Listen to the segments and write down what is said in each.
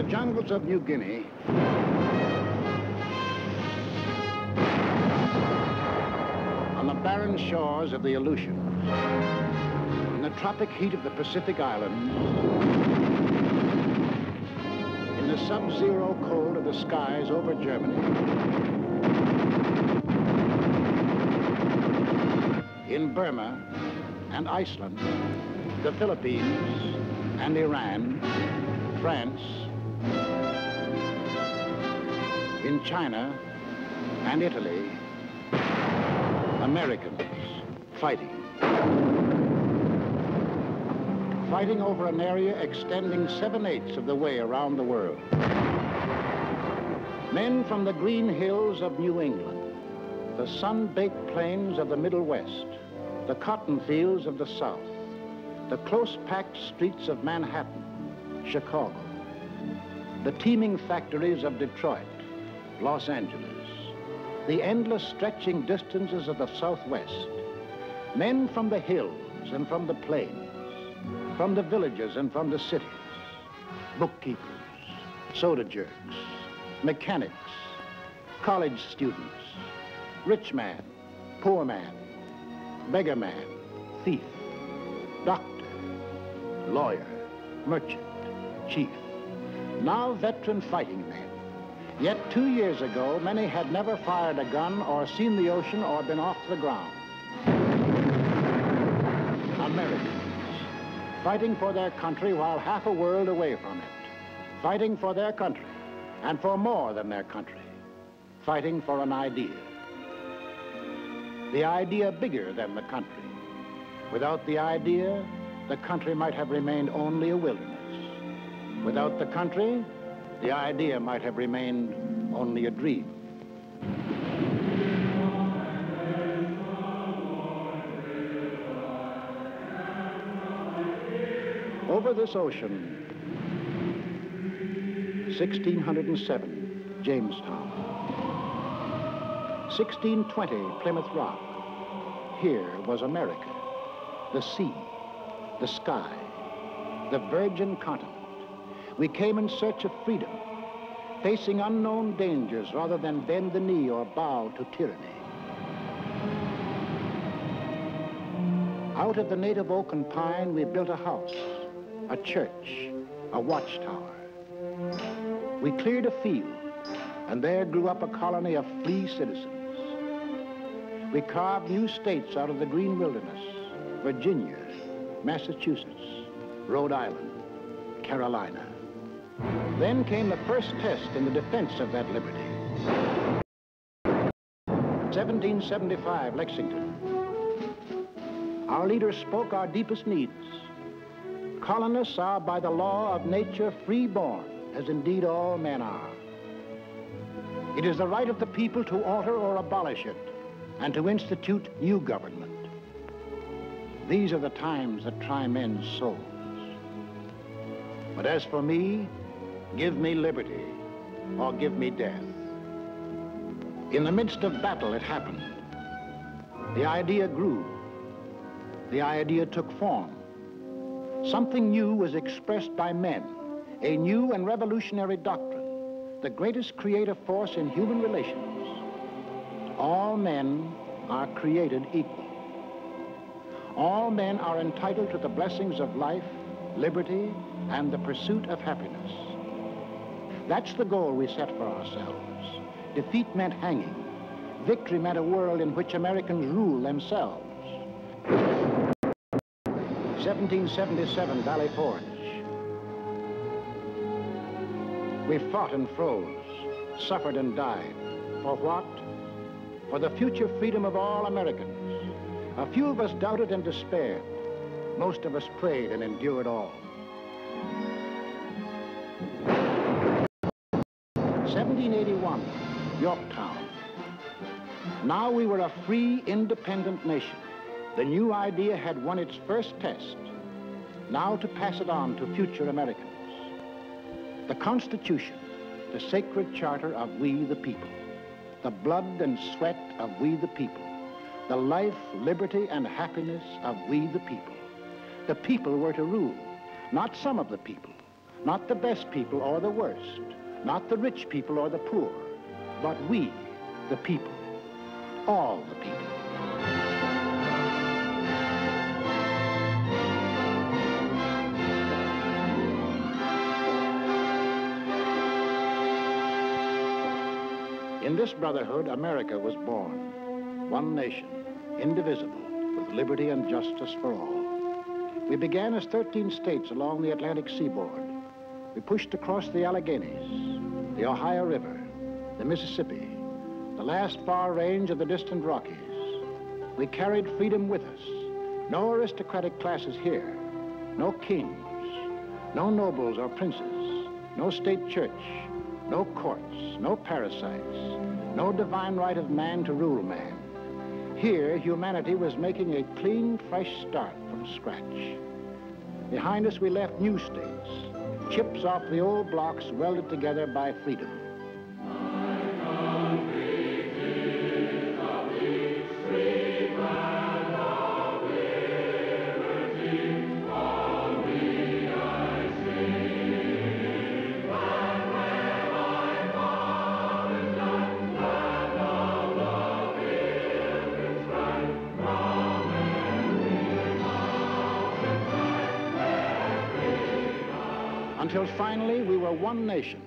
jungles of New Guinea, on the barren shores of the Aleutians, in the tropic heat of the Pacific Islands, in the sub-zero cold of the skies over Germany, in Burma and Iceland, the Philippines and Iran, France, in China and Italy, Americans fighting. Fighting over an area extending 7/8 of the way around the world. Men from the green hills of New England, the sun-baked plains of the Middle West, the cotton fields of the South, the close-packed streets of Manhattan, Chicago, the teeming factories of Detroit, Los Angeles, the endless stretching distances of the Southwest, men from the hills and from the plains, from the villages and from the cities, bookkeepers, soda jerks, mechanics, college students, rich man, poor man, beggar man, thief, doctor, lawyer, merchant, chief, now veteran fighting men. Yet 2 years ago, many had never fired a gun or seen the ocean or been off the ground. Americans, fighting for their country while half a world away from it, fighting for their country and for more than their country, fighting for an idea. The idea bigger than the country. Without the idea, the country might have remained only a wilderness. Without the country, the idea might have remained only a dream. Over this ocean, 1607, Jamestown. 1620, Plymouth Rock. Here was America, the sea, the sky, the virgin continent. We came in search of freedom, facing unknown dangers rather than bend the knee or bow to tyranny. Out of the native oak and pine, we built a house, a church, a watchtower. We cleared a field, and there grew up a colony of free citizens. We carved new states out of the green wilderness: Virginia, Massachusetts, Rhode Island, Carolina. Then came the first test in the defense of that liberty. 1775, Lexington. Our leaders spoke our deepest needs. Colonists are by the law of nature free-born, as indeed all men are. It is the right of the people to alter or abolish it, and to institute new government. These are the times that try men's souls. But as for me, give me liberty, or give me death. In the midst of battle, it happened. The idea grew. The idea took form. Something new was expressed by men, a new and revolutionary doctrine, the greatest creative force in human relations. All men are created equal. All men are entitled to the blessings of life, liberty, and the pursuit of happiness. That's the goal we set for ourselves. Defeat meant hanging. Victory meant a world in which Americans rule themselves. 1777, Valley Forge. We fought and froze, suffered and died. For what? For the future freedom of all Americans. A few of us doubted and despaired. Most of us prayed and endured all. 1781, Yorktown. Now we were a free, independent nation. The new idea had won its first test. Now to pass it on to future Americans. The Constitution, the sacred charter of we the people. The blood and sweat of we the people. The life, liberty, and happiness of we the people. The people were to rule, not some of the people, Not the best people or the worst, not the rich people or the poor, but we, the people, all the people. In this brotherhood, America was born. One nation, indivisible, with liberty and justice for all. We began as 13 states along the Atlantic seaboard. We pushed across the Alleghenies, the Ohio River, the Mississippi, the last far range of the distant Rockies. We carried freedom with us. No aristocratic classes here, no kings, no nobles or princes, no state church, no courts, no parasites, no divine right of man to rule man. Here, humanity was making a clean, fresh start from scratch. Behind us, we left new states, chips off the old blocks welded together by freedom. Until finally we were one nation,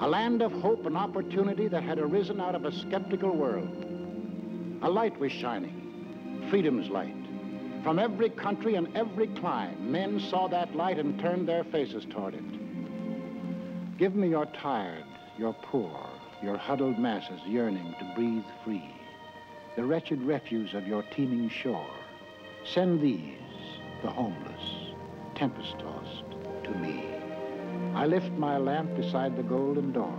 a land of hope and opportunity that had arisen out of a skeptical world. A light was shining, freedom's light. From every country and every clime, men saw that light and turned their faces toward it. Give me your tired, your poor, your huddled masses yearning to breathe free, the wretched refuse of your teeming shore. Send these, the homeless, tempest-tossed, to me. I lift my lamp beside the golden door.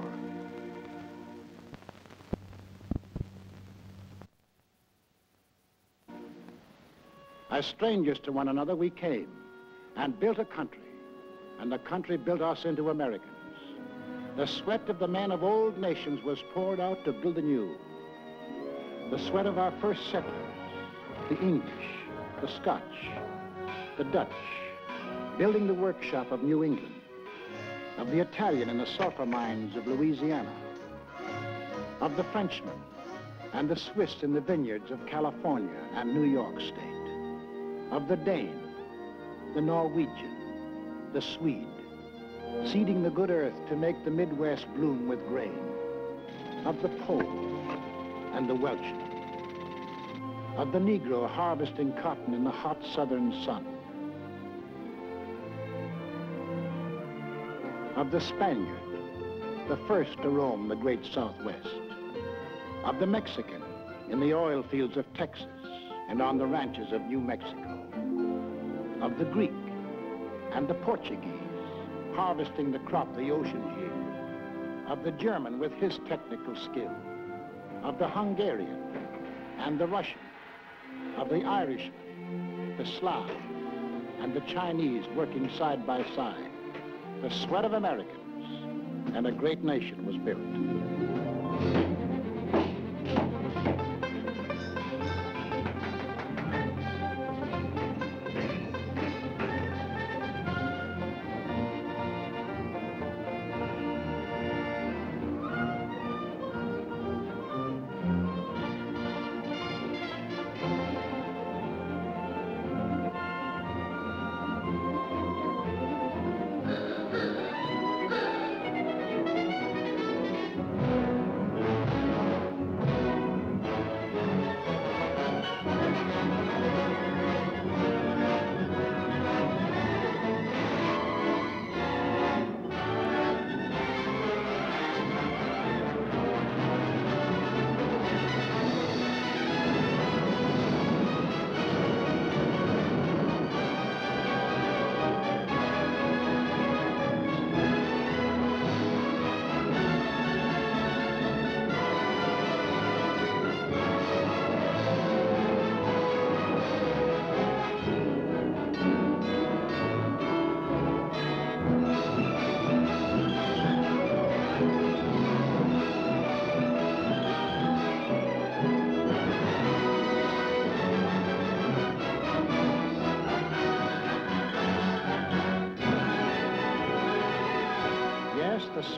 As strangers to one another, we came and built a country, and the country built us into Americans. The sweat of the men of old nations was poured out to build anew. The sweat of our first settlers, the English, the Scotch, the Dutch, building the workshop of New England, of the Italian in the sulfur mines of Louisiana, of the Frenchman and the Swiss in the vineyards of California and New York State, of the Dane, the Norwegian, the Swede, seeding the good earth to make the Midwest bloom with grain, of the Pole and the Welshman, of the Negro harvesting cotton in the hot southern sun, of the Spaniard, the first to roam the great Southwest, of the Mexican in the oil fields of Texas and on the ranches of New Mexico, of the Greek and the Portuguese harvesting the crop the oceans yield, of the German with his technical skill, of the Hungarian and the Russian, of the Irishman, the Slav, and the Chinese working side by side. The sweat of Americans, and a great nation was built.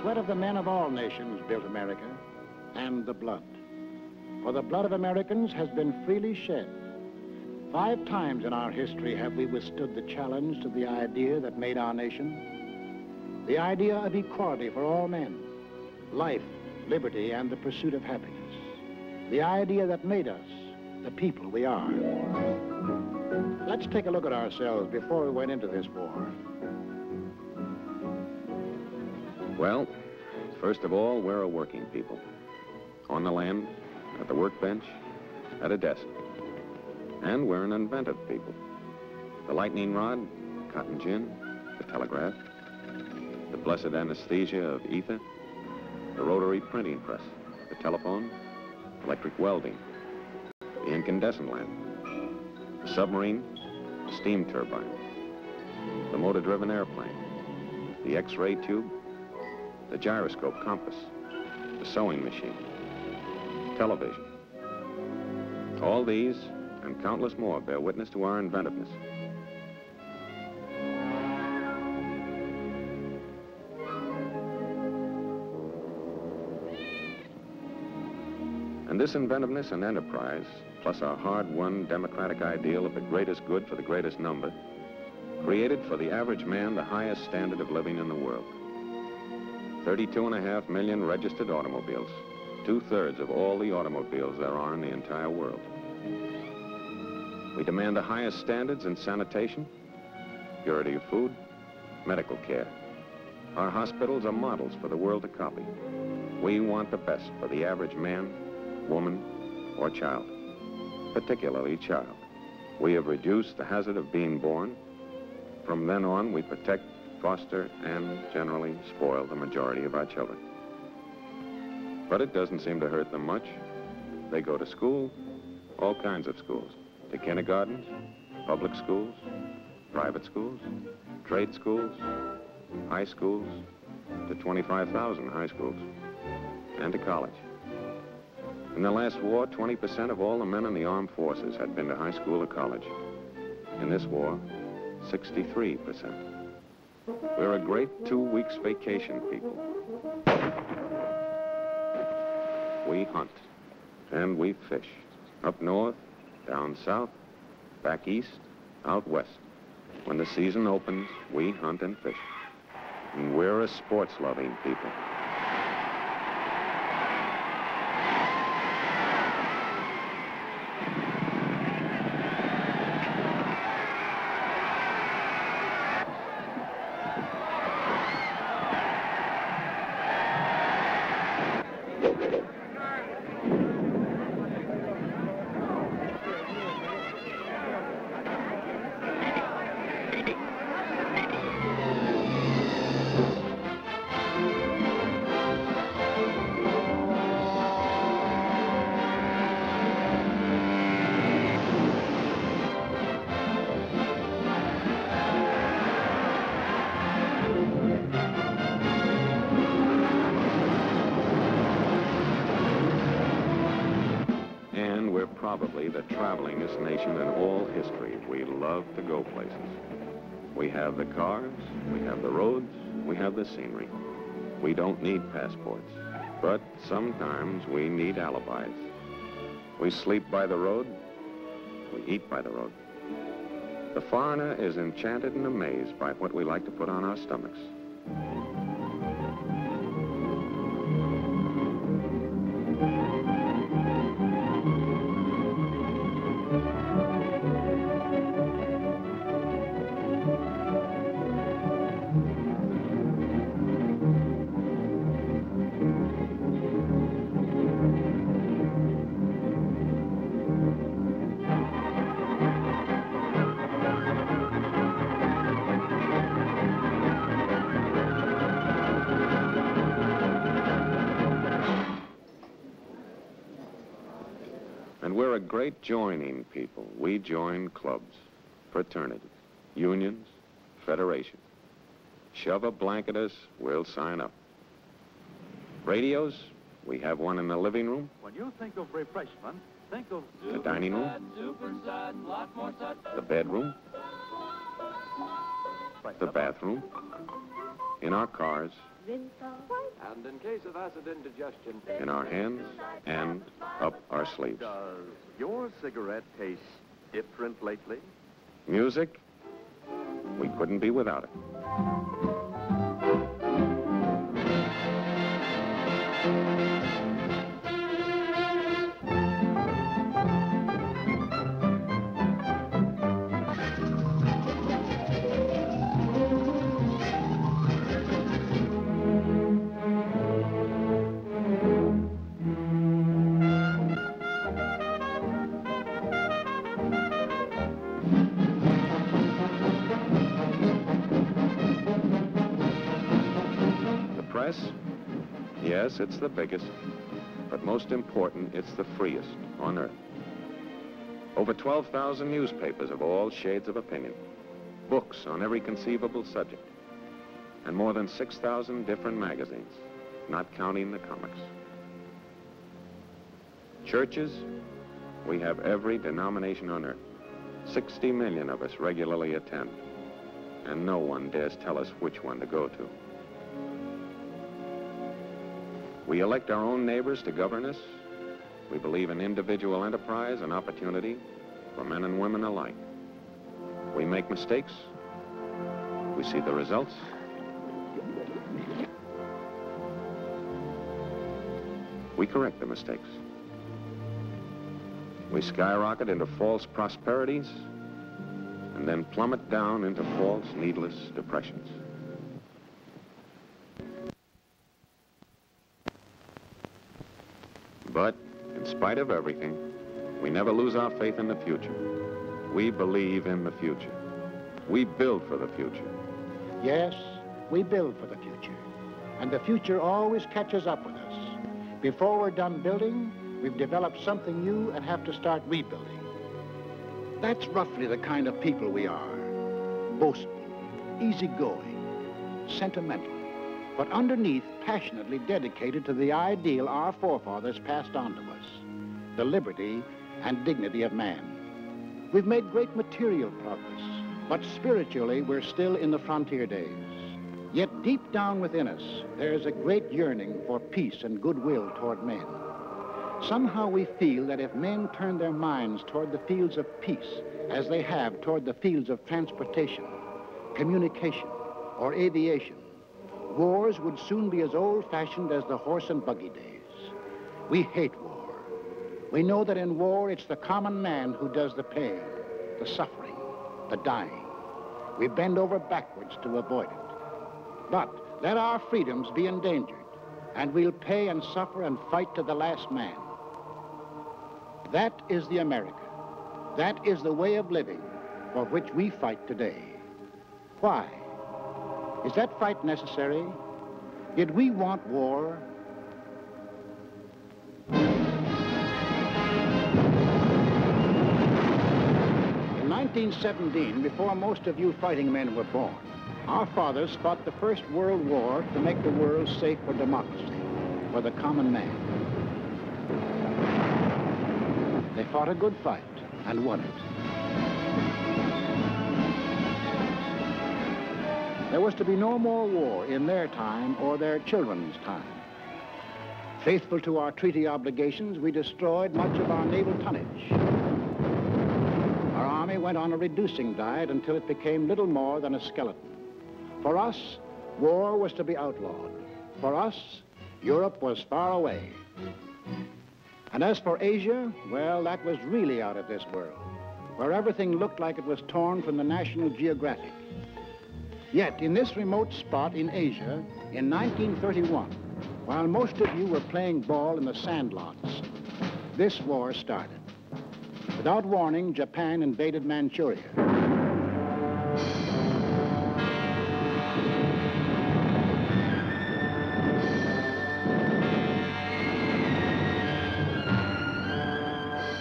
sweat of the men of all nations built America, and the blood. For the blood of Americans has been freely shed. 5 times in our history have we withstood the challenge to the idea that made our nation. The idea of equality for all men, life, liberty, and the pursuit of happiness. The idea that made us the people we are. Let's take a look at ourselves before we went into this war. Well, first of all, we're a working people. On the land, at the workbench, at a desk. And we're an inventive people. The lightning rod, cotton gin, the telegraph, the blessed anesthesia of ether, the rotary printing press, the telephone, electric welding, the incandescent lamp, the submarine, the steam turbine, the motor-driven airplane, the X-ray tube, the gyroscope compass, the sewing machine, television. All these and countless more bear witness to our inventiveness. And this inventiveness and enterprise, plus our hard-won democratic ideal of the greatest good for the greatest number, created for the average man the highest standard of living in the world. 32.5 million registered automobiles, 2/3 of all the automobiles there are in the entire world. We demand the highest standards in sanitation, purity of food, medical care. Our hospitals are models for the world to copy. We want the best for the average man, woman, or child, particularly child. We have reduced the hazard of being born. From then on, we protect, foster, and generally spoil the majority of our children. But it doesn't seem to hurt them much. They go to school, all kinds of schools, to kindergartens, public schools, private schools, trade schools, high schools, to 25,000 high schools, and to college. In the last war, 20% of all the men in the armed forces had been to high school or college. In this war, 63%. We're a great 2 weeks vacation people. We hunt and we fish. Up north, down south, back east, out west. When the season opens, we hunt and fish. And we're a sports-loving people. Probably the travelingest nation in all history. We love to go places. We have the cars, we have the roads, we have the scenery. We don't need passports, but sometimes we need alibis. We sleep by the road, we eat by the road. The foreigner is enchanted and amazed by what we like to put on our stomachs. And we're a great joining people. We join clubs, fraternities, unions, federations. Shove a blanket us, we'll sign up. Radios, we have one in the living room. When you think of refreshment, think of the dining room, the bedroom, the bathroom, in our cars, And in case of acid indigestion, in our hands, and up our sleeves. does your cigarette taste different lately? Music, we couldn't be without it. Yes, it's the biggest, but most important, it's the freest on earth. Over 12,000 newspapers of all shades of opinion, books on every conceivable subject, and more than 6,000 different magazines, not counting the comics. Churches, we have every denomination on earth. 60 million of us regularly attend, and no one dares tell us which one to go to. We elect our own neighbors to govern us. We believe in individual enterprise and opportunity for men and women alike. We make mistakes. We see the results. We correct the mistakes. We skyrocket into false prosperities and then plummet down into false, needless depressions. But, in spite of everything, we never lose our faith in the future. We believe in the future. We build for the future. Yes, we build for the future. And the future always catches up with us. Before we're done building, we've developed something new and have to start rebuilding. That's roughly the kind of people we are. Boastful, easygoing, sentimental, but underneath, passionately dedicated to the ideal our forefathers passed on to us, the liberty and dignity of man. We've made great material progress, but spiritually, we're still in the frontier days. Yet deep down within us, there's a great yearning for peace and goodwill toward men. Somehow we feel that if men turn their minds toward the fields of peace, as they have toward the fields of transportation, communication, or aviation, wars would soon be as old-fashioned as the horse and buggy days. We hate war. We know that in war, it's the common man who does the pain, the suffering, the dying. We bend over backwards to avoid it. But let our freedoms be endangered, and we'll pay and suffer and fight to the last man. That is the America. That is the way of living for which we fight today. Why? Is that fight necessary? Did we want war? In 1917, before most of you fighting men were born, our fathers fought the First World War to make the world safe for democracy, for the common man. They fought a good fight and won it. There was to be no more war in their time or their children's time. Faithful to our treaty obligations, we destroyed much of our naval tonnage. Our army went on a reducing diet until it became little more than a skeleton. For us, war was to be outlawed. For us, Europe was far away. And as for Asia, well, that was really out of this world, where everything looked like it was torn from the National Geographic. Yet, in this remote spot in Asia, in 1931, while most of you were playing ball in the sandlots, this war started. Without warning, Japan invaded Manchuria.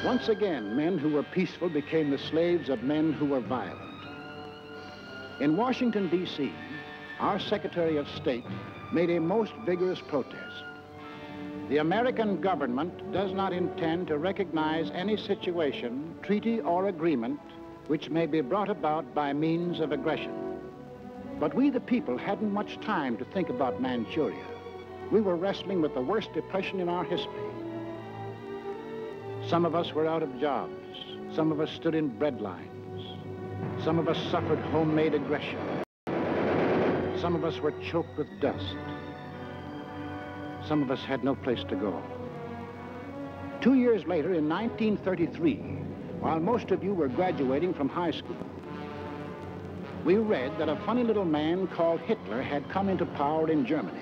Once again, men who were peaceful became the slaves of men who were violent. In Washington, D.C., our Secretary of State made a most vigorous protest. The American government does not intend to recognize any situation, treaty or agreement, which may be brought about by means of aggression. But we, the people, hadn't much time to think about Manchuria. We were wrestling with the worst depression in our history. Some of us were out of jobs. Some of us stood in bread lines. Some of us suffered homemade aggression. Some of us were choked with dust. Some of us had no place to go. 2 years later, in 1933, while most of you were graduating from high school, we read that a funny little man called Hitler had come into power in Germany.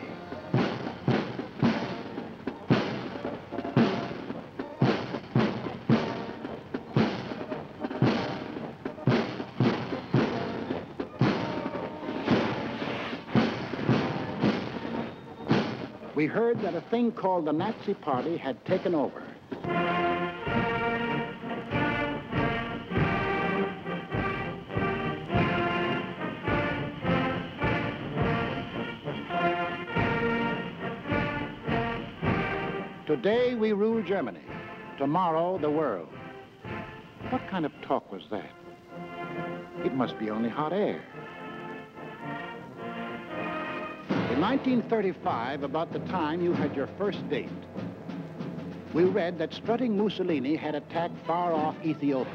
We heard that a thing called the Nazi Party had taken over. Today we rule Germany, tomorrow the world. What kind of talk was that? It must be only hot air. In 1935, about the time you had your first date, we read that strutting Mussolini had attacked far-off Ethiopia.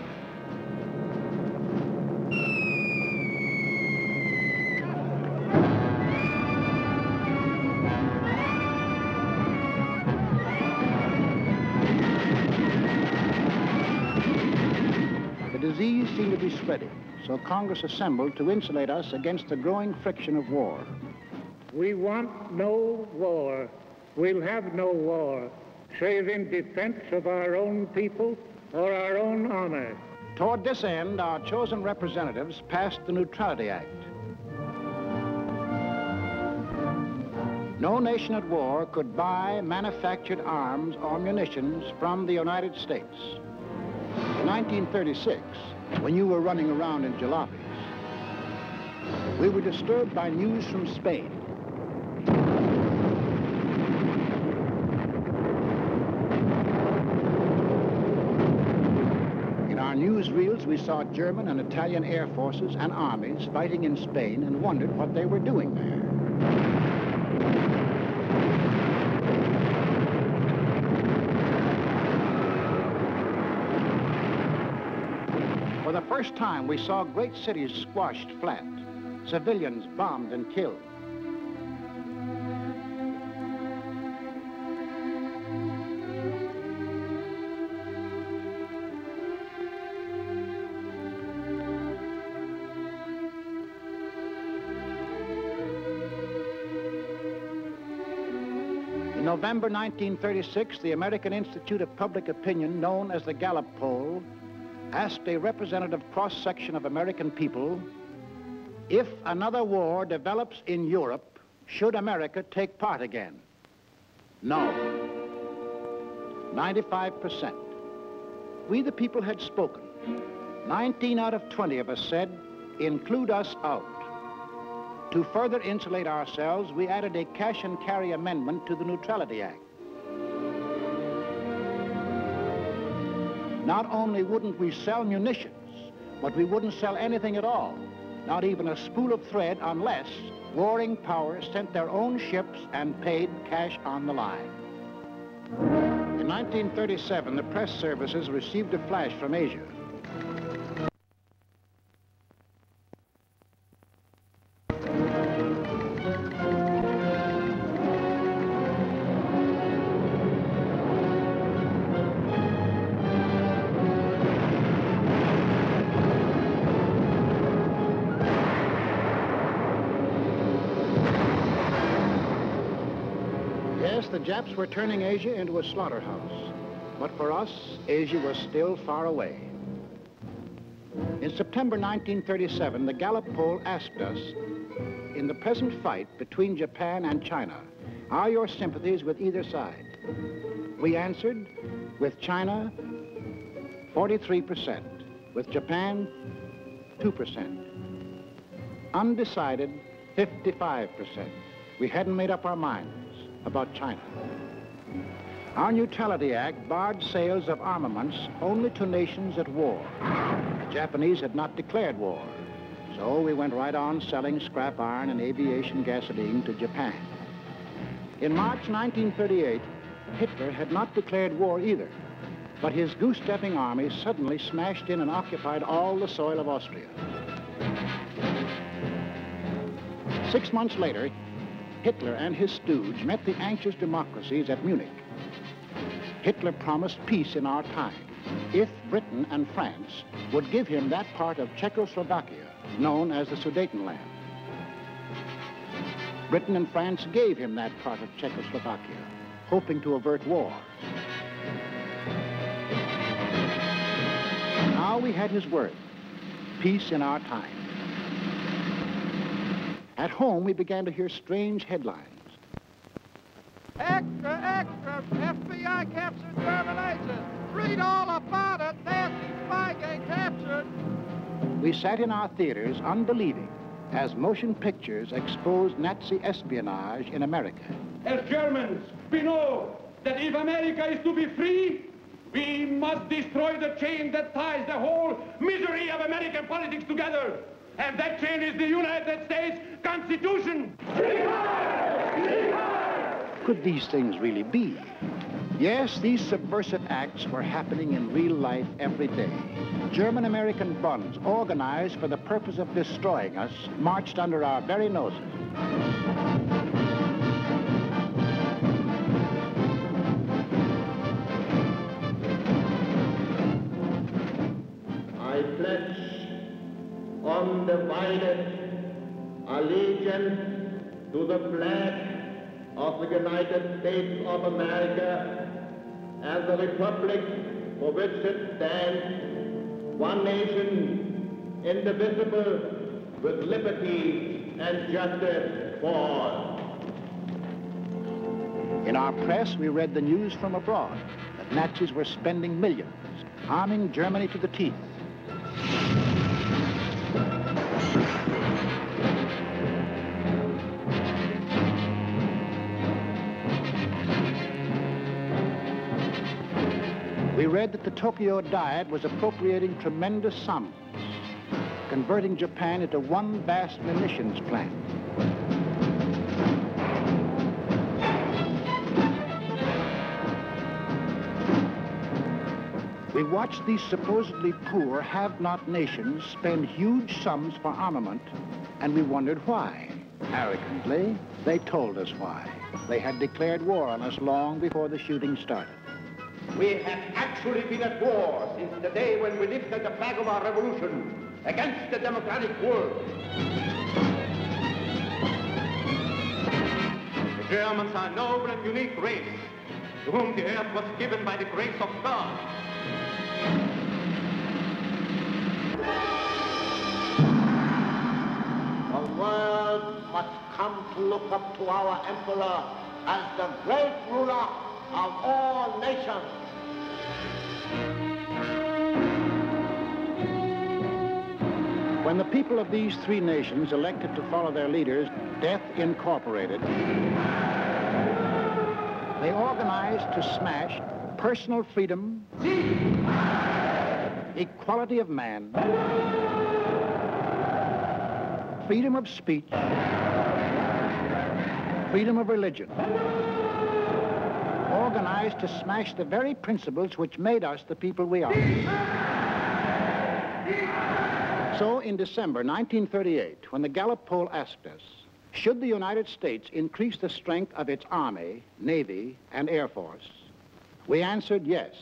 The disease seemed to be spreading, so Congress assembled to insulate us against the growing friction of war. We want no war. We'll have no war, save in defense of our own people or our own honor. Toward this end, our chosen representatives passed the Neutrality Act. No nation at war could buy manufactured arms or munitions from the United States. In 1936, when you were running around in jalopies, we were disturbed by news from Spain. In our newsreels, we saw German and Italian air forces and armies fighting in Spain and wondered what they were doing there. For the first time, we saw great cities squashed flat, civilians bombed and killed. In November 1936, the American Institute of Public Opinion, known as the Gallup poll, asked a representative cross-section of American people, if another war develops in Europe, should America take part again? No. 95%. We, the people, had spoken. 19 out of 20 of us said, include us out. To further insulate ourselves, we added a cash and carry amendment to the Neutrality Act. Not only wouldn't we sell munitions, but we wouldn't sell anything at all, not even a spool of thread, unless warring powers sent their own ships and paid cash on the line. In 1937, the press services received a flash from Asia. Yes, the Japs were turning Asia into a slaughterhouse. But for us, Asia was still far away. In September 1937, the Gallup poll asked us, in the present fight between Japan and China, are your sympathies with either side? We answered, with China, 43%. With Japan, 2%. Undecided, 55%. We hadn't made up our minds about China. Our Neutrality Act barred sales of armaments only to nations at war. The Japanese had not declared war, so So we went right on selling scrap iron and aviation gasoline to Japan. In March 1938, Hitler had not declared war either, but his goose-stepping army suddenly smashed in and occupied all the soil of Austria. 6 months later, Hitler and his stooge met the anxious democracies at Munich. Hitler promised peace in our time if Britain and France would give him that part of Czechoslovakia known as the Sudetenland. Britain and France gave him that part of Czechoslovakia, hoping to avert war. Now we had his word, peace in our time. At home, we began to hear strange headlines. Extra, extra, FBI captured German agent. Read all about it, nasty Spygate captured. We sat in our theaters unbelieving as motion pictures exposed Nazi espionage in America. As Germans, we know that if America is to be free, we must destroy the chain that ties the whole misery of American politics together. And that chain is the United States Constitution. Could these things really be? Yes, these subversive acts were happening in real life every day. German-American bonds organized for the purpose of destroying us marched under our very noses. I pledge undivided allegiance to the flag of the United States of America and the republic for which it stands, one nation, indivisible, with liberty and justice for all. In our press, we read the news from abroad that Nazis were spending millions, arming Germany to the teeth. We read that the Tokyo Diet was appropriating tremendous sums, converting Japan into one vast munitions plant. We watched these supposedly poor, have-not nations spend huge sums for armament, and we wondered why. Arrogantly, they told us why. They had declared war on us long before the shooting started. We have actually been at war since the day when we lifted the flag of our revolution against the democratic world. The Germans are a noble and unique race, to whom the earth was given by the grace of God. The world must come to look up to our emperor as the great ruler of all nations. When the people of these three nations elected to follow their leaders, Death Incorporated, they organized to smash personal freedom, equality of man, freedom of speech, freedom of religion, organized to smash the very principles which made us the people we are. So in December 1938, when the Gallup poll asked us, should the United States increase the strength of its Army, Navy, and Air Force, we answered yes,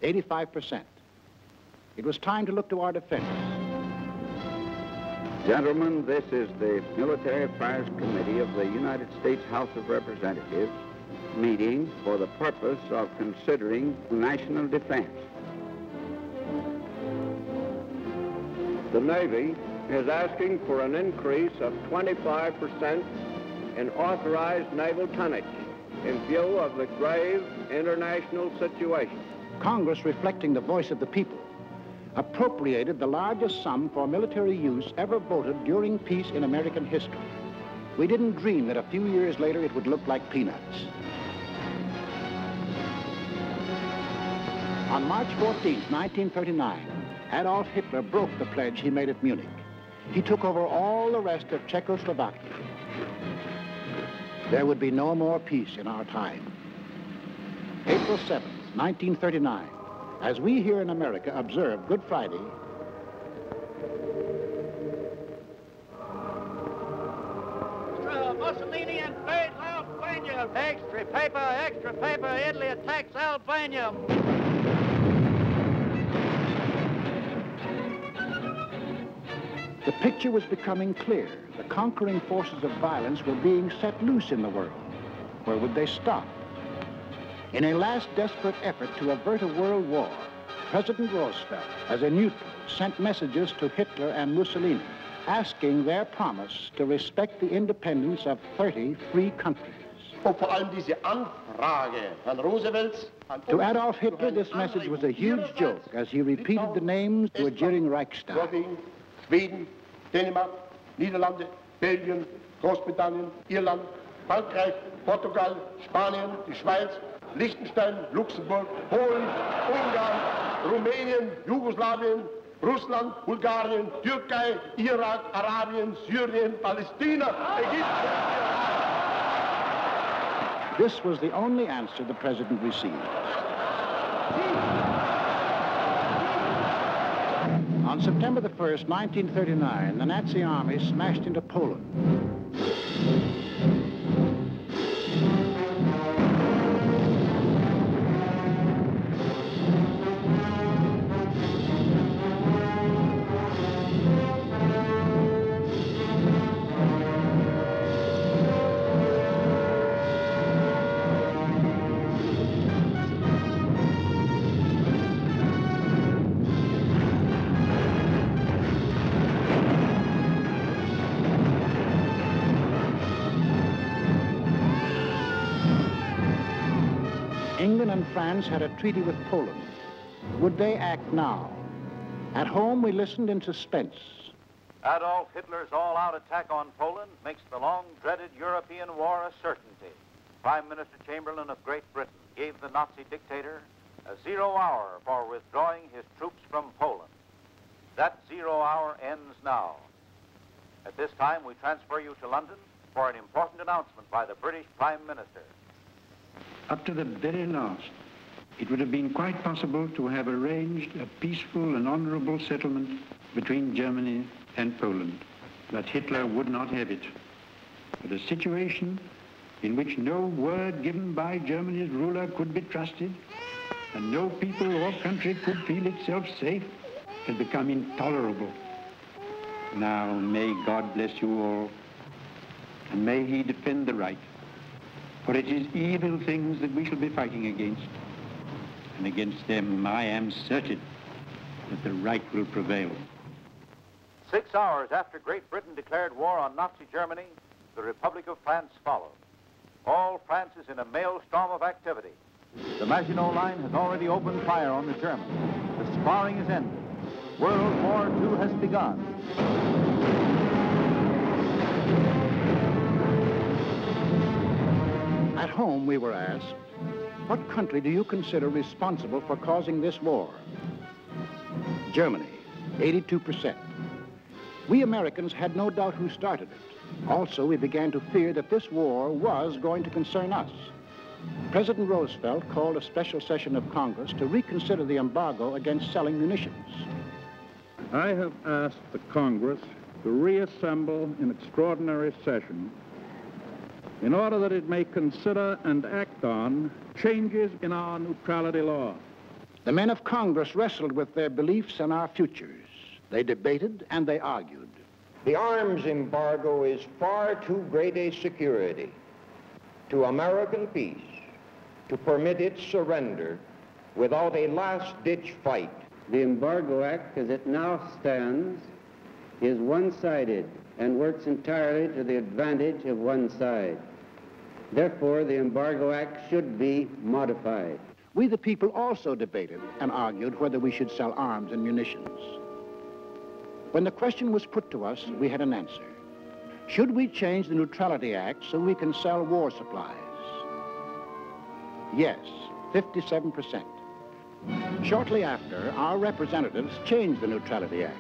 85%. It was time to look to our defense. Gentlemen, this is the Military Affairs Committee of the United States House of Representatives meeting for the purpose of considering national defense. The Navy is asking for an increase of 25% in authorized naval tonnage in view of the grave international situation. Congress, reflecting the voice of the people, appropriated the largest sum for military use ever voted during peace in American history. We didn't dream that a few years later it would look like peanuts. On March 14, 1939, Adolf Hitler broke the pledge he made at Munich. he took over all the rest of Czechoslovakia. There would be no more peace in our time. April 7th, 1939, as we here in America observe Good Friday, Mussolini invades Albania. Extra paper, Italy attacks Albania. the picture was becoming clear. The conquering forces of violence were being set loose in the world. Where would they stop? In a last desperate effort to avert a world war, President Roosevelt, as a neutral, sent messages to Hitler and Mussolini, asking their promise to respect the independence of 30 free countries. To Adolf Hitler, this message was a huge joke as he repeated the names to a jeering Reichstag. Schweden, Dänemark, Niederlande, Belgien, Großbritannien, Irland, Frankreich, Portugal, Spanien, die Schweiz, Liechtenstein, Luxemburg, Polen, Ungarn, Rumänien, Jugoslawien, Russland, Bulgarien, Türkei, Irak, Arabien, Syrien, Palästina, Ägypten. This was the only answer the president received. On September the 1st, 1939, the Nazi army smashed into Poland. England and France had a treaty with Poland. Would they act now? At home, we listened in suspense. Adolf Hitler's all-out attack on Poland makes the long-dreaded European war a certainty. Prime Minister Chamberlain of Great Britain gave the Nazi dictator a 0 hour for withdrawing his troops from Poland. That 0 hour ends now. At this time, we transfer you to London for an important announcement by the British Prime Minister. Up to the very last, it would have been quite possible to have arranged a peaceful and honorable settlement between Germany and Poland. But Hitler would not have it. But a situation in which no word given by Germany's ruler could be trusted, and no people or country could feel itself safe, had become intolerable. Now, may God bless you all, and may he defend the right. For it is evil things that we shall be fighting against. And against them I am certain that the right will prevail. 6 hours after Great Britain declared war on Nazi Germany, the Republic of France followed. All France is in a maelstrom of activity. The Maginot Line has already opened fire on the Germans. The sparring is ended. World War II has begun. At home, we were asked, what country do you consider responsible for causing this war? Germany, 82%. We Americans had no doubt who started it. Also, we began to fear that this war was going to concern us. President Roosevelt called a special session of Congress to reconsider the embargo against selling munitions. I have asked the Congress to reassemble in extraordinary session in order that it may consider and act on changes in our neutrality law. The men of Congress wrestled with their beliefs and our futures. They debated and they argued. The arms embargo is far too great a security to American peace to permit its surrender without a last-ditch fight. The Embargo Act, as it now stands, is one-sided and works entirely to the advantage of one side. Therefore, the Embargo Act should be modified. We, the people, also debated and argued whether we should sell arms and munitions. When the question was put to us, we had an answer. Should we change the Neutrality Act so we can sell war supplies? Yes, 57%. Shortly after, our representatives changed the Neutrality Act.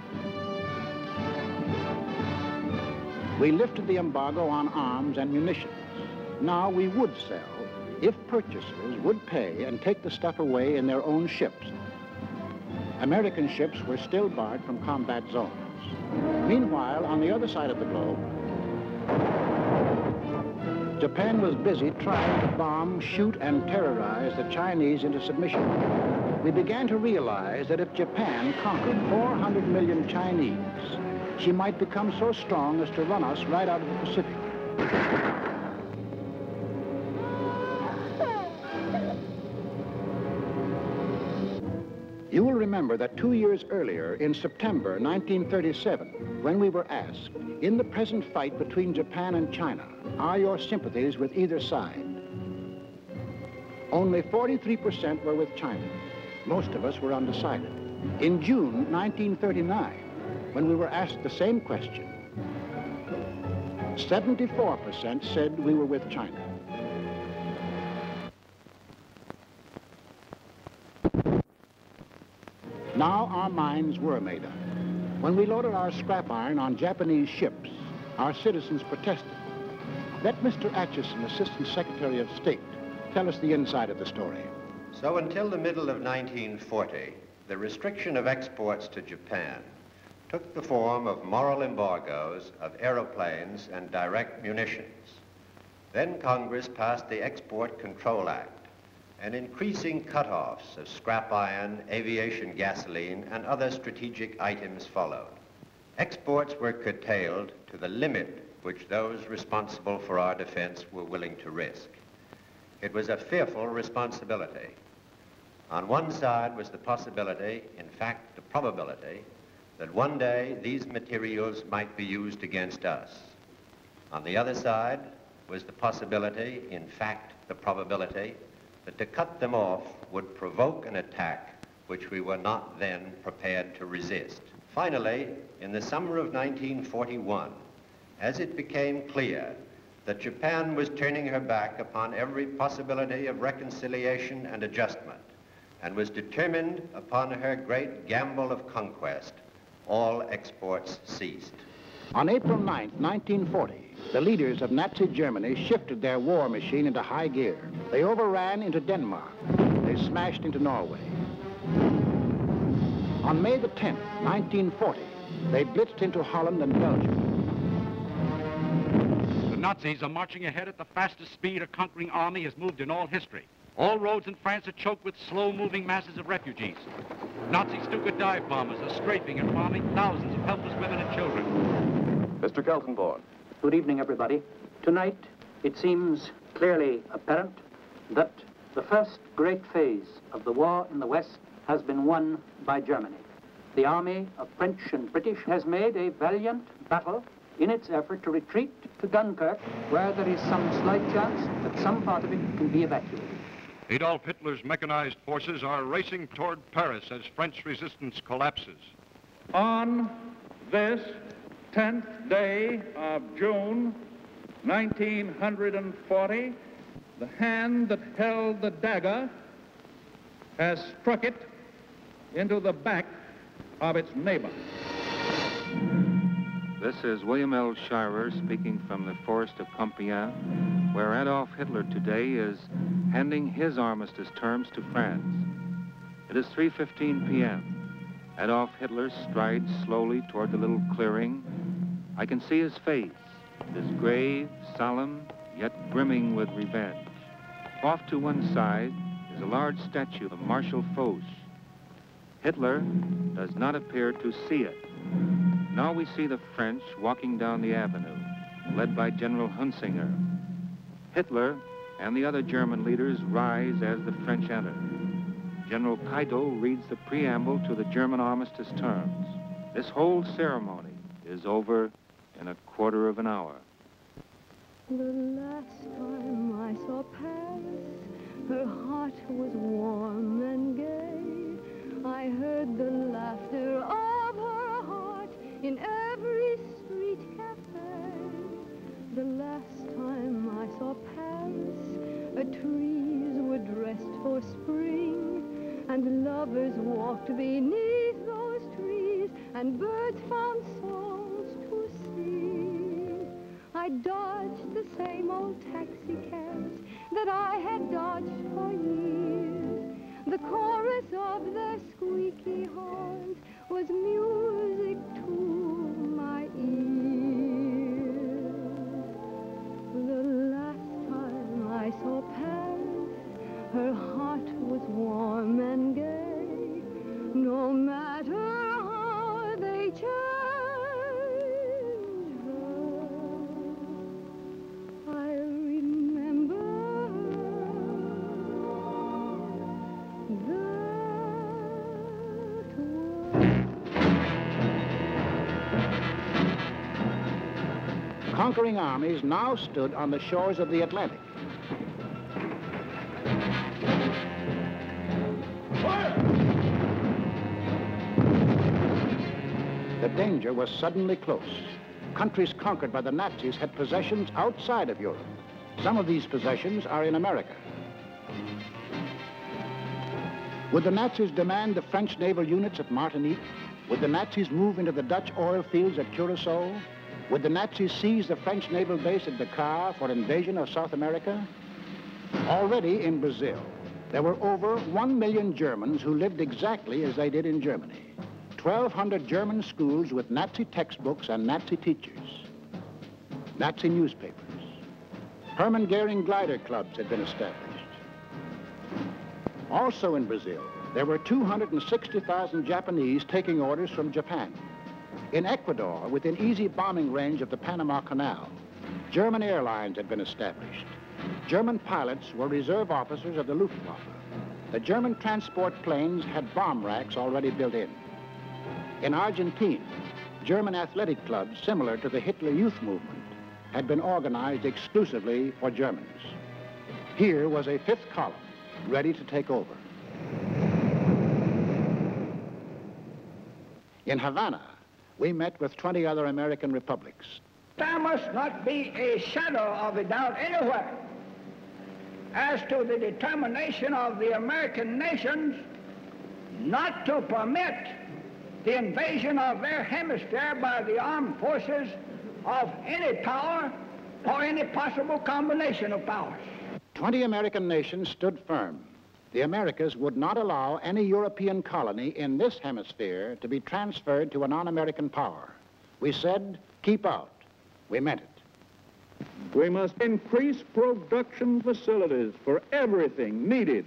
We lifted the embargo on arms and munitions. Now we would sell if purchasers would pay and take the stuff away in their own ships. American ships were still barred from combat zones. Meanwhile, on the other side of the globe, Japan was busy trying to bomb, shoot, and terrorize the Chinese into submission. We began to realize that if Japan conquered 400 million Chinese, she might become so strong as to run us right out of the Pacific. You will remember that 2 years earlier, in September 1937, when we were asked, in the present fight between Japan and China, are your sympathies with either side? Only 43% were with China. Most of us were undecided. In June 1939, when we were asked the same question, 74% said we were with China. Now our minds were made up. When we loaded our scrap iron on Japanese ships, our citizens protested. Let Mr. Atchison, Assistant Secretary of State, tell us the inside of the story. So until the middle of 1940, the restriction of exports to Japan took the form of moral embargoes of aeroplanes and direct munitions. Then Congress passed the Export Control Act, and increasing cutoffs of scrap iron, aviation gasoline, and other strategic items followed. Exports were curtailed to the limit which those responsible for our defense were willing to risk. It was a fearful responsibility. On one side was the possibility, in fact the probability, that one day these materials might be used against us. On the other side was the possibility, in fact the probability, that to cut them off would provoke an attack which we were not then prepared to resist. Finally, in the summer of 1941, as it became clear that Japan was turning her back upon every possibility of reconciliation and adjustment, and was determined upon her great gamble of conquest, all exports ceased. On April 9, 1940, the leaders of Nazi Germany shifted their war machine into high gear. They overran into Denmark. They smashed into Norway. On May the 10th, 1940, they blitzed into Holland and Belgium. The Nazis are marching ahead at the fastest speed a conquering army has moved in all history. All roads in France are choked with slow-moving masses of refugees. Nazi Stuka dive bombers are strafing and bombing thousands of helpless women and children. Mr. Keltenborn. Good evening, everybody. Tonight, it seems clearly apparent that the first great phase of the war in the West has been won by Germany. The army of French and British has made a valiant battle in its effort to retreat to Dunkirk, where there is some slight chance that some part of it can be evacuated. Adolf Hitler's mechanized forces are racing toward Paris as French resistance collapses. On this 10th day of June, 1940, the hand that held the dagger has struck it into the back of its neighbor. This is William L. Shirer speaking from the forest of Compiègne, where Adolf Hitler today is handing his armistice terms to France. It is 3:15 p.m. Adolf Hitler strides slowly toward the little clearing. I can see his face. It is grave, solemn, yet brimming with revenge. Off to one side is a large statue of Marshal Foch. Hitler does not appear to see it. Now we see the French walking down the avenue, led by General Hunsinger. Hitler and the other German leaders rise as the French enter. General Keitel reads the preamble to the German armistice terms. This whole ceremony is over in a quarter of an hour. The last time I saw Paris, her heart was warm and gay. I heard the laughter of her heart in every street cafe. The last time I saw Paris, trees were dressed for spring, and lovers walked beneath those trees, and birds found songs to sing. I dodged the same old taxi cabs that I had dodged for years. The chorus of their squeaky horns was music to my ears. The last time I saw Paris, her heart was warm and gay. No matter how they change her, I remember Conquering armies now stood on the shores of the Atlantic. The danger was suddenly close. Countries conquered by the Nazis had possessions outside of Europe. Some of these possessions are in America. Would the Nazis demand the French naval units at Martinique? Would the Nazis move into the Dutch oil fields at Curacao? Would the Nazis seize the French naval base at Dakar for invasion of South America? Already in Brazil, there were over 1 million Germans who lived exactly as they did in Germany. 1,200 German schools with Nazi textbooks and Nazi teachers. Nazi newspapers. Hermann Goering glider clubs had been established. Also in Brazil, there were 260,000 Japanese taking orders from Japan. In Ecuador, within easy bombing range of the Panama Canal, German airlines had been established. German pilots were reserve officers of the Luftwaffe. The German transport planes had bomb racks already built in. In Argentina, German athletic clubs similar to the Hitler Youth Movement had been organized exclusively for Germans. Here was a fifth column ready to take over. In Havana, we met with 20 other American republics. There must not be a shadow of a doubt anywhere as to the determination of the American nations not to permit the invasion of their hemisphere by the armed forces of any power or any possible combination of powers. 20 American nations stood firm. The Americas would not allow any European colony in this hemisphere to be transferred to a non-American power. We said, keep out. We meant it. We must increase production facilities for everything needed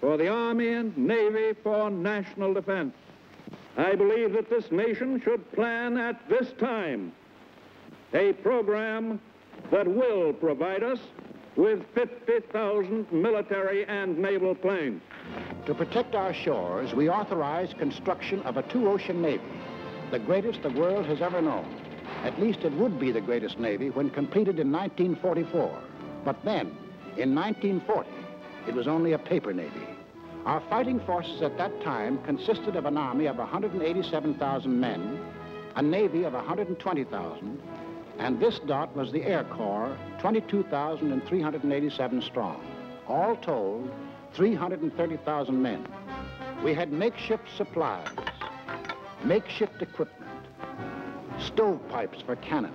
for the Army and Navy for national defense. I believe that this nation should plan at this time a program that will provide us with 50,000 military and naval planes. To protect our shores, we authorized construction of a two-ocean navy, the greatest the world has ever known. At least it would be the greatest navy when completed in 1944. But then, in 1940, it was only a paper navy. Our fighting forces at that time consisted of an army of 187,000 men, a navy of 120,000, and this dot was the Air Corps, 22,387 strong. All told, 330,000 men. We had makeshift supplies, makeshift equipment, stovepipes for cannon,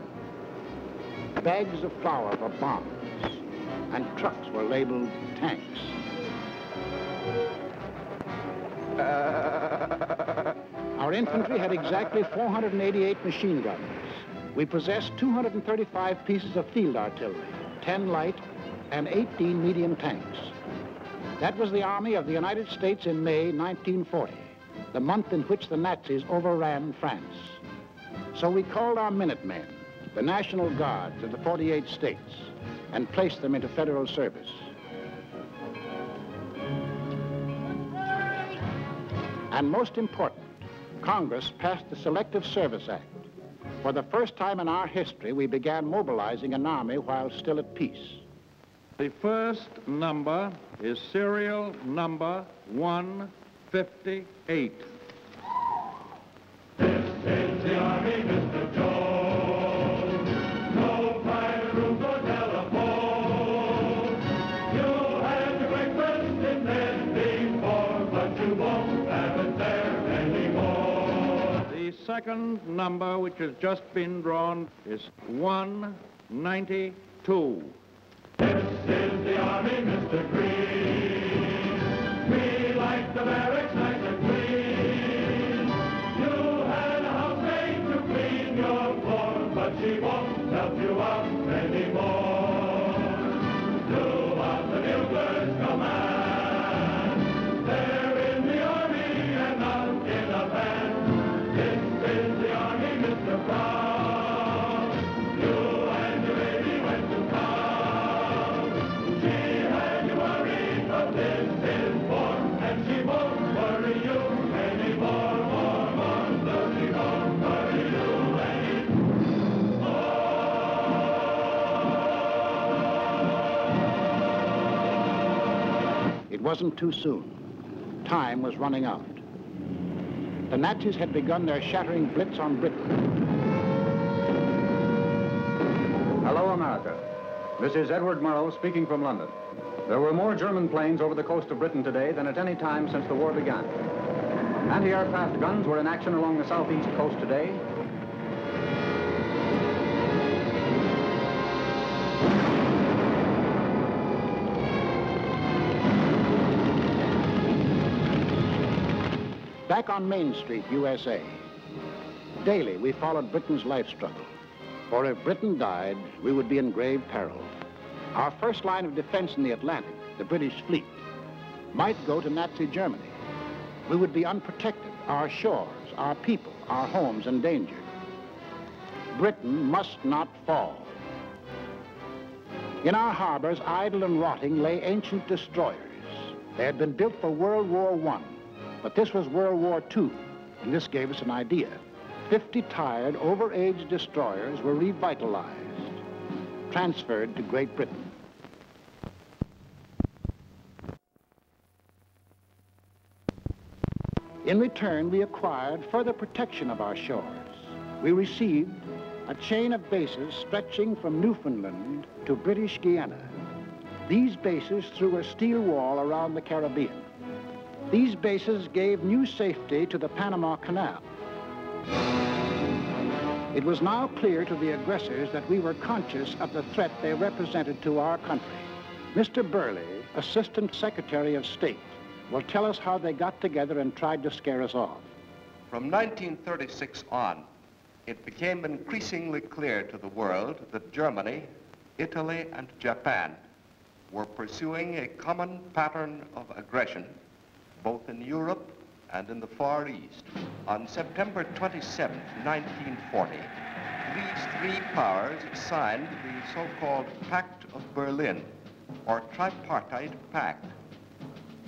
bags of flour for bombs, and trucks were labeled tanks. Our infantry had exactly 488 machine guns. We possessed 235 pieces of field artillery, 10 light and 18 medium tanks. That was the Army of the United States in May 1940, the month in which the Nazis overran France. So we called our Minutemen, the National Guards of the 48 states, and placed them into federal service. And most important, Congress passed the Selective Service Act. For the first time in our history, we began mobilizing an army while still at peace. The first number is serial number 158. This is the Army, Mr. Jones. No private room for telephone. You'll have your breakfast in bed before, but you won't have it there anymore. The second number, which has just been drawn, is 1 92. This is the Army, Mr. Green. We like the barracks nice and clean. You had a housemaid to clean your floor, but she won't help you out anymore. Do what the builders command. They're in the Army and not in a band. This is the Army, Mr. Brown. You and your baby went to town. She had you worried, but this is war, and she won't worry you anymore. More, so she won't worry you anymore. It wasn't too soon. Time was running out. The Nazis had begun their shattering blitz on Britain. Hello, America. This is Edward Murrow speaking from London. There were more German planes over the coast of Britain today than at any time since the war began. Anti-aircraft guns were in action along the southeast coast today. Back on Main Street, USA, daily we followed Britain's life struggle. For if Britain died, we would be in grave peril. Our first line of defense in the Atlantic, the British fleet, might go to Nazi Germany. We would be unprotected, our shores, our people, our homes endangered. Britain must not fall. In our harbors, idle and rotting, lay ancient destroyers. They had been built for World War I, but this was World War II, and this gave us an idea. 50 tired, overaged destroyers were revitalized, transferred to Great Britain. In return, we acquired further protection of our shores. We received a chain of bases stretching from Newfoundland to British Guiana. These bases threw a steel wall around the Caribbean. These bases gave new safety to the Panama Canal. It was now clear to the aggressors that we were conscious of the threat they represented to our country. Mr. Burley, Assistant Secretary of State, will tell us how they got together and tried to scare us off. From 1936 on, it became increasingly clear to the world that Germany, Italy, and Japan were pursuing a common pattern of aggression, both in Europe and in the Far East. On September 27, 1940, these three powers signed the so-called Pact of Berlin, or Tripartite Pact,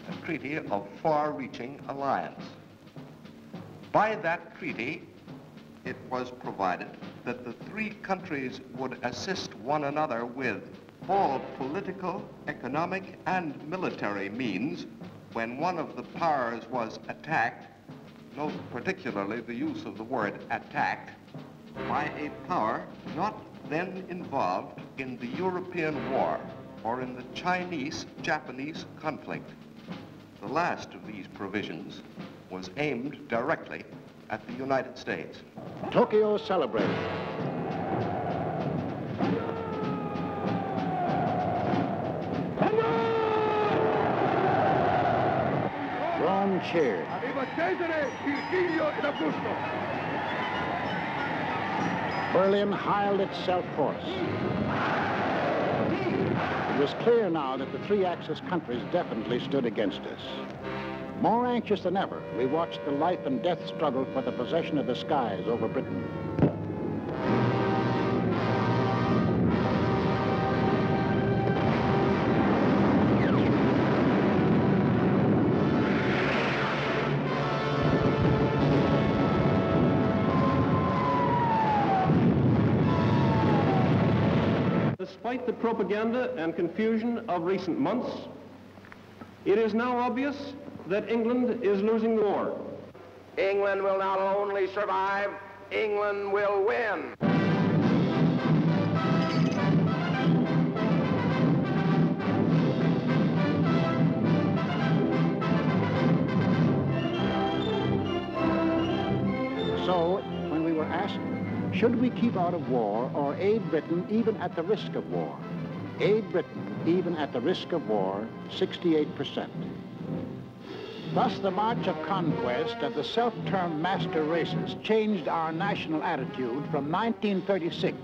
a treaty of far-reaching alliance. By that treaty, it was provided that the three countries would assist one another with all political, economic, and military means when one of the powers was attacked, note particularly the use of the word attacked, by a power not then involved in the European War or in the Chinese-Japanese conflict. The last of these provisions was aimed directly at the United States. Tokyo celebrated. Rome cheered. Berlin hired itself hoarse. It was clear now that the three Axis countries definitely stood against us. More anxious than ever, we watched the life and death struggle for the possession of the skies over Britain. Despite the propaganda and confusion of recent months, it is now obvious that England is losing the war. England will not only survive, England will win. So, when we were asked Should we keep out of war or aid Britain even at the risk of war? Aid Britain even at the risk of war, 68%. Thus, the march of conquest of the self-termed master races changed our national attitude from 1936,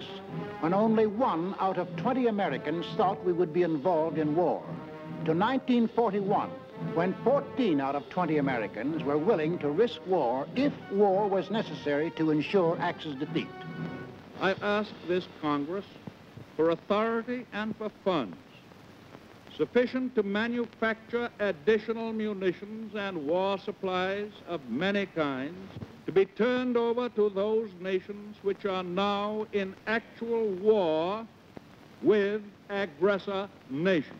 when only 1 out of 20 Americans thought we would be involved in war, to 1941, when 14 out of 20 Americans were willing to risk war if war was necessary to ensure Axis defeat. I ask this Congress for authority and for funds sufficient to manufacture additional munitions and war supplies of many kinds to be turned over to those nations which are now in actual war with aggressor nations.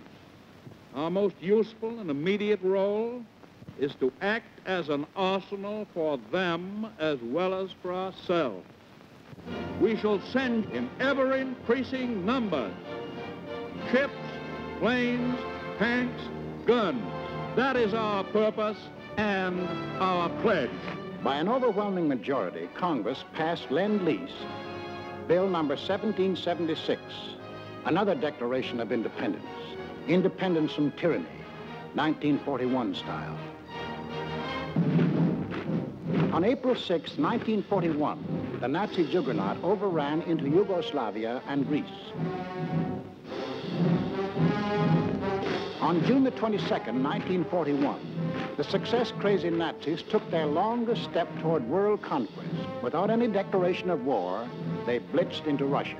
Our most useful and immediate role is to act as an arsenal for them as well as for ourselves. We shall send in ever-increasing numbers ships, planes, tanks, guns. That is our purpose and our pledge. By an overwhelming majority, Congress passed Lend-Lease, Bill number 1776, another declaration of independence. Independence from tyranny, 1941 style. On April 6, 1941, the Nazi juggernaut overran into Yugoslavia and Greece. On June the 22nd, 1941, the success-crazy Nazis took their longest step toward world conquest. Without any declaration of war, they blitzed into Russia.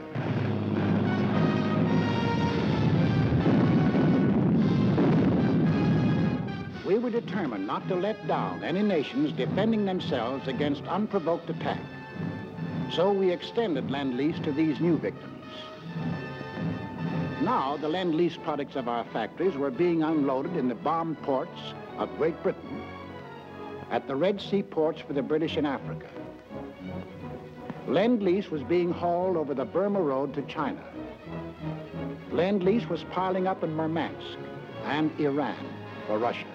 We were determined not to let down any nations defending themselves against unprovoked attack. So we extended Lend-Lease to these new victims. Now, the Lend-Lease products of our factories were being unloaded in the bombed ports of Great Britain, at the Red Sea ports for the British in Africa. Lend-Lease was being hauled over the Burma Road to China. Lend-Lease was piling up in Murmansk and Iran for Russia.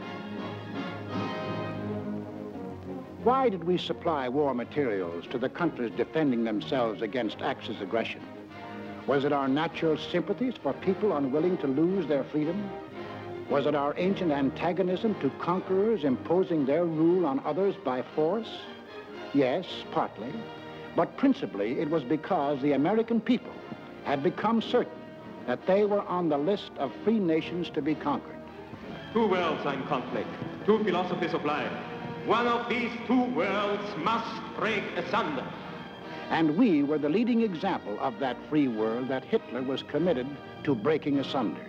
Why did we supply war materials to the countries defending themselves against Axis aggression? Was it our natural sympathies for people unwilling to lose their freedom? Was it our ancient antagonism to conquerors imposing their rule on others by force? Yes, partly. But principally, it was because the American people had become certain that they were on the list of free nations to be conquered. Two worlds are in conflict, two philosophies of life. One of these two worlds must break asunder. And we were the leading example of that free world that Hitler was committed to breaking asunder.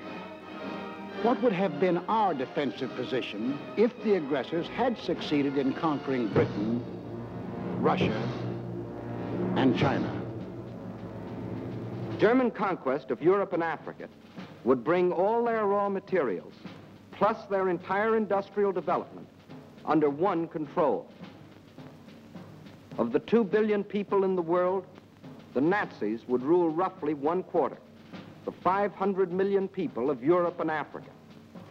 What would have been our defensive position if the aggressors had succeeded in conquering Britain, Russia, and China? German conquest of Europe and Africa would bring all their raw materials, plus their entire industrial development, under one control. Of the 2 billion people in the world, the Nazis would rule roughly 1/4, the 500 million people of Europe and Africa,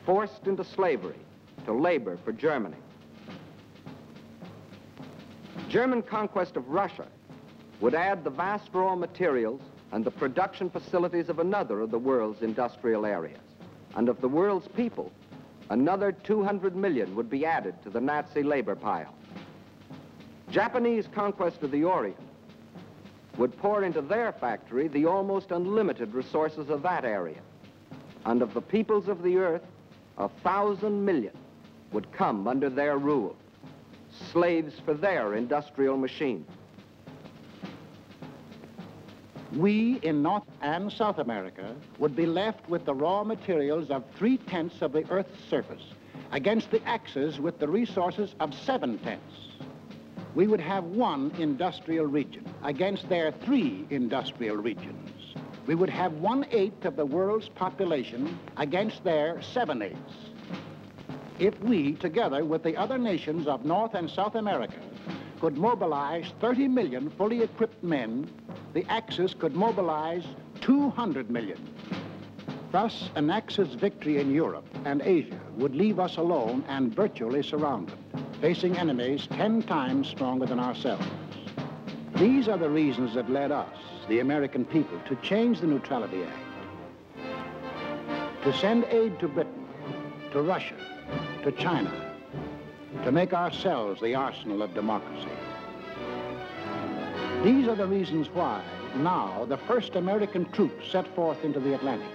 forced into slavery to labor for Germany. German conquest of Russia would add the vast raw materials and the production facilities of another of the world's industrial areas. And of the world's people, another 200 million would be added to the Nazi labor pile. Japanese conquest of the Orient would pour into their factory the almost unlimited resources of that area. And of the peoples of the earth, 1,000 million would come under their rule, slaves for their industrial machine. We in North and South America would be left with the raw materials of 3/10 of the Earth's surface against the Axis with the resources of 7/10. We would have one industrial region against their 3 industrial regions. We would have 1/8 of the world's population against their 7/8. If we, together with the other nations of North and South America, could mobilize 30 million fully equipped men, the Axis could mobilize 200 million. Thus, an Axis victory in Europe and Asia would leave us alone and virtually surrounded, facing enemies 10 times stronger than ourselves. These are the reasons that led us, the American people, to change the Neutrality Act, to send aid to Britain, to Russia, to China, to make ourselves the arsenal of democracy. These are the reasons why now the first American troops set forth into the Atlantic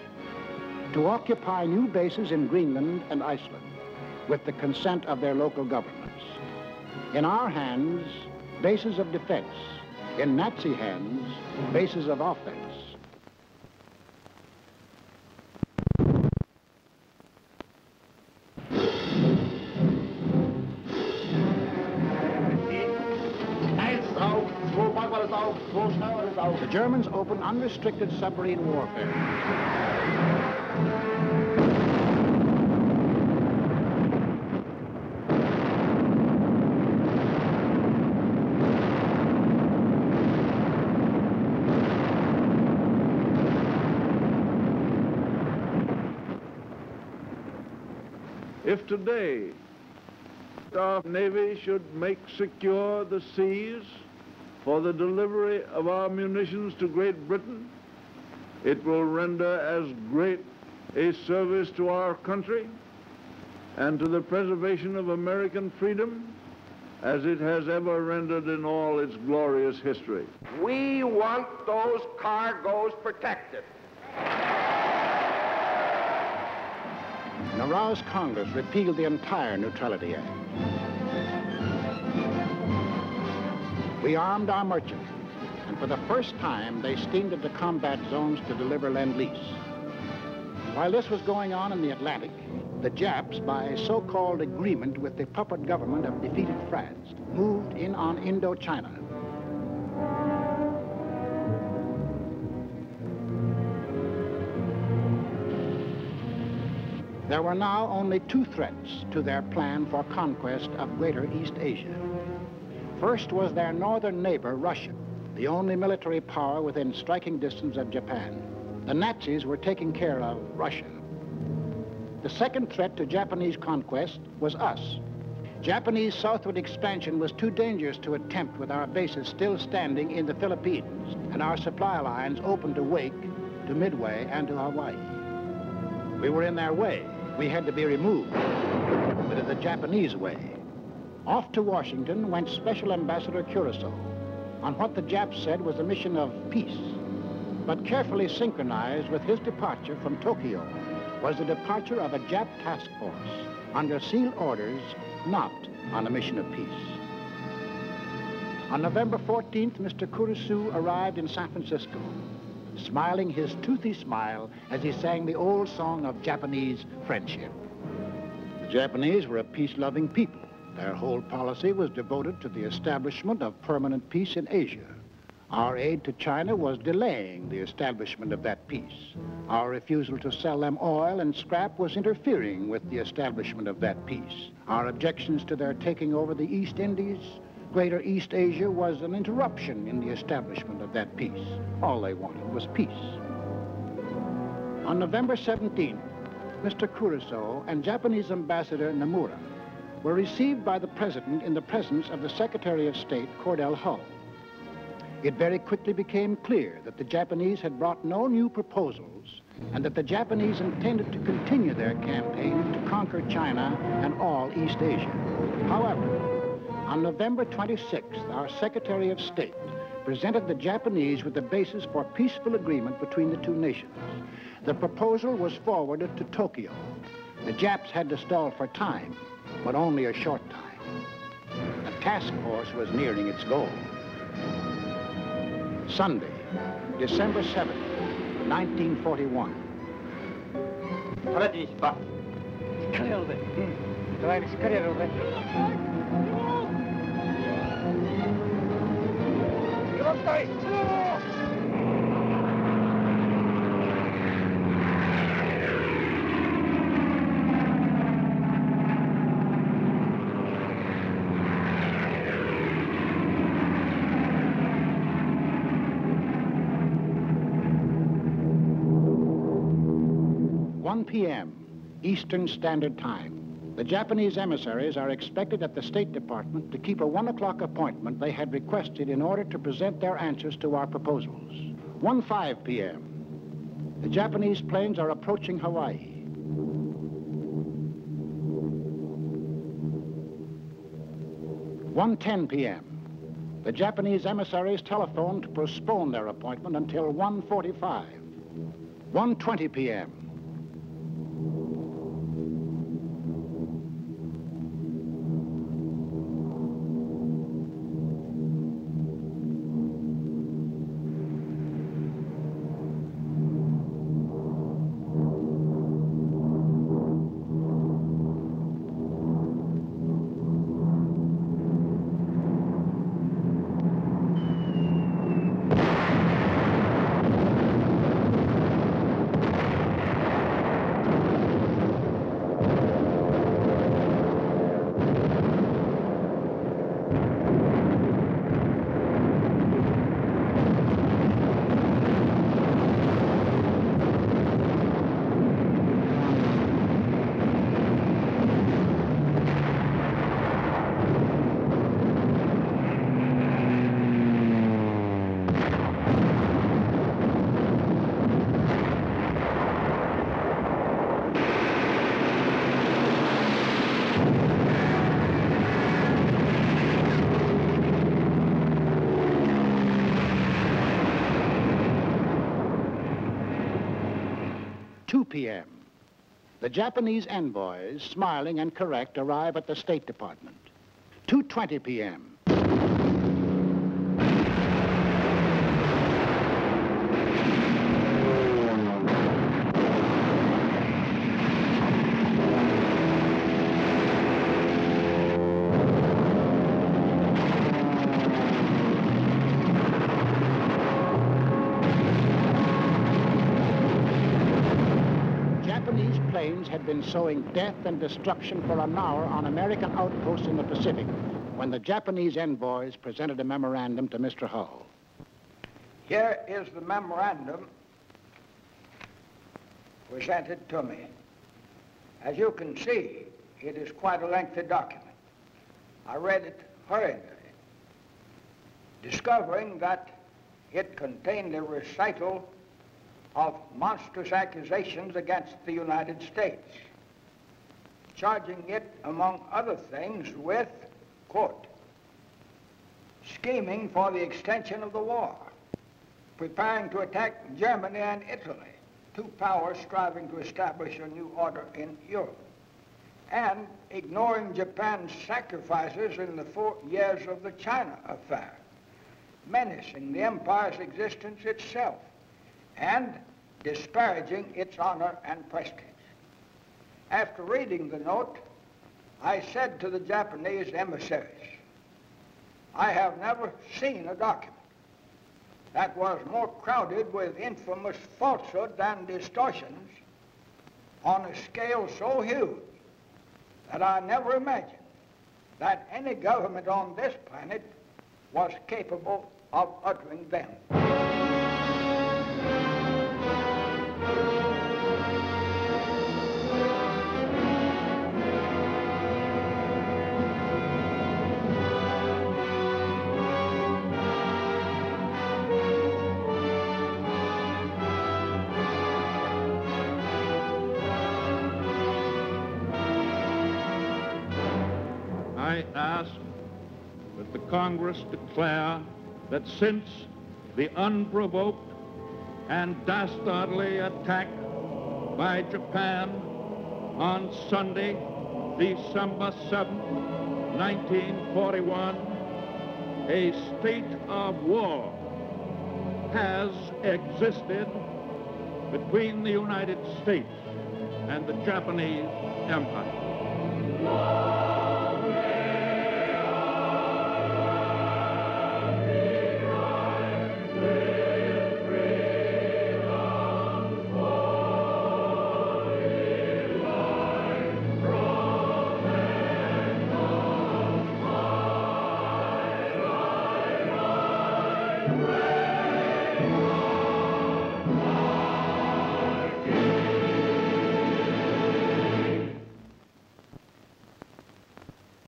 to occupy new bases in Greenland and Iceland with the consent of their local governments. In our hands, bases of defense. In Nazi hands, bases of offense. The Germans opened unrestricted submarine warfare. If today our Navy should make secure the seas for the delivery of our munitions to Great Britain, it will render as great a service to our country and to the preservation of American freedom as it has ever rendered in all its glorious history. We want those cargoes protected. An aroused Congress repealed the entire Neutrality Act. We armed our merchantry, and for the first time, they steamed into combat zones to deliver Lend-Lease. While this was going on in the Atlantic, the Japs, by so-called agreement with the puppet government of defeated France, moved in on Indochina. There were now only two threats to their plan for conquest of Greater East Asia. First was their northern neighbor, Russia, the only military power within striking distance of Japan. The Nazis were taking care of Russia. The second threat to Japanese conquest was us. Japanese southward expansion was too dangerous to attempt with our bases still standing in the Philippines and our supply lines open to Wake, to Midway, and to Hawaii. We were in their way. We had to be removed, but in the Japanese way. Off to Washington went Special Ambassador Curacao on what the Japs said was a mission of peace, but carefully synchronized with his departure from Tokyo was the departure of a Jap task force under sealed orders, not on a mission of peace. On November 14th, Mr. Curacao arrived in San Francisco, smiling his toothy smile as he sang the old song of Japanese friendship. The Japanese were a peace-loving people. Their whole policy was devoted to the establishment of permanent peace in Asia. Our aid to China was delaying the establishment of that peace. Our refusal to sell them oil and scrap was interfering with the establishment of that peace. Our objections to their taking over the East Indies, Greater East Asia, was an interruption in the establishment of that peace. All they wanted was peace. On November 17th, Mr. Curacao and Japanese Ambassador Nomura were received by the President in the presence of the Secretary of State, Cordell Hull. It very quickly became clear that the Japanese had brought no new proposals and that the Japanese intended to continue their campaign to conquer China and all East Asia. However, on November 26th, our Secretary of State presented the Japanese with the basis for peaceful agreement between the two nations. The proposal was forwarded to Tokyo. The Japs had to stall for time, but only a short time. The task force was nearing its goal. Sunday, December 7th, 1941. p.m. Eastern Standard Time. The Japanese emissaries are expected at the State Department to keep a 1 o'clock appointment they had requested in order to present their answers to our proposals. 1:05 p.m. The Japanese planes are approaching Hawaii. 1:10 p.m. The Japanese emissaries telephoned to postpone their appointment until 1:45. 1:20 p.m. p.m. The Japanese envoys, smiling and correct, arrive at the State Department. 2:20 p.m. Had been sowing death and destruction for an hour on American outposts in the Pacific when the Japanese envoys presented a memorandum to Mr. Hull. Here is the memorandum presented to me. As you can see, it is quite a lengthy document. I read it hurriedly, discovering that it contained a recital of monstrous accusations against the United States, charging it, among other things, with, quote, scheming for the extension of the war, preparing to attack Germany and Italy, two powers striving to establish a new order in Europe, and ignoring Japan's sacrifices in the 4 years of the China affair, menacing the empire's existence itself, and disparaging its honor and prestige. After reading the note, I said to the Japanese emissaries, I have never seen a document that was more crowded with infamous falsehood and distortions on a scale so huge that I never imagined that any government on this planet was capable of uttering them. I ask that the Congress declare that since the unprovoked and dastardly attack by Japan on Sunday, December 7, 1941, a state of war has existed between the United States and the Japanese Empire. Right.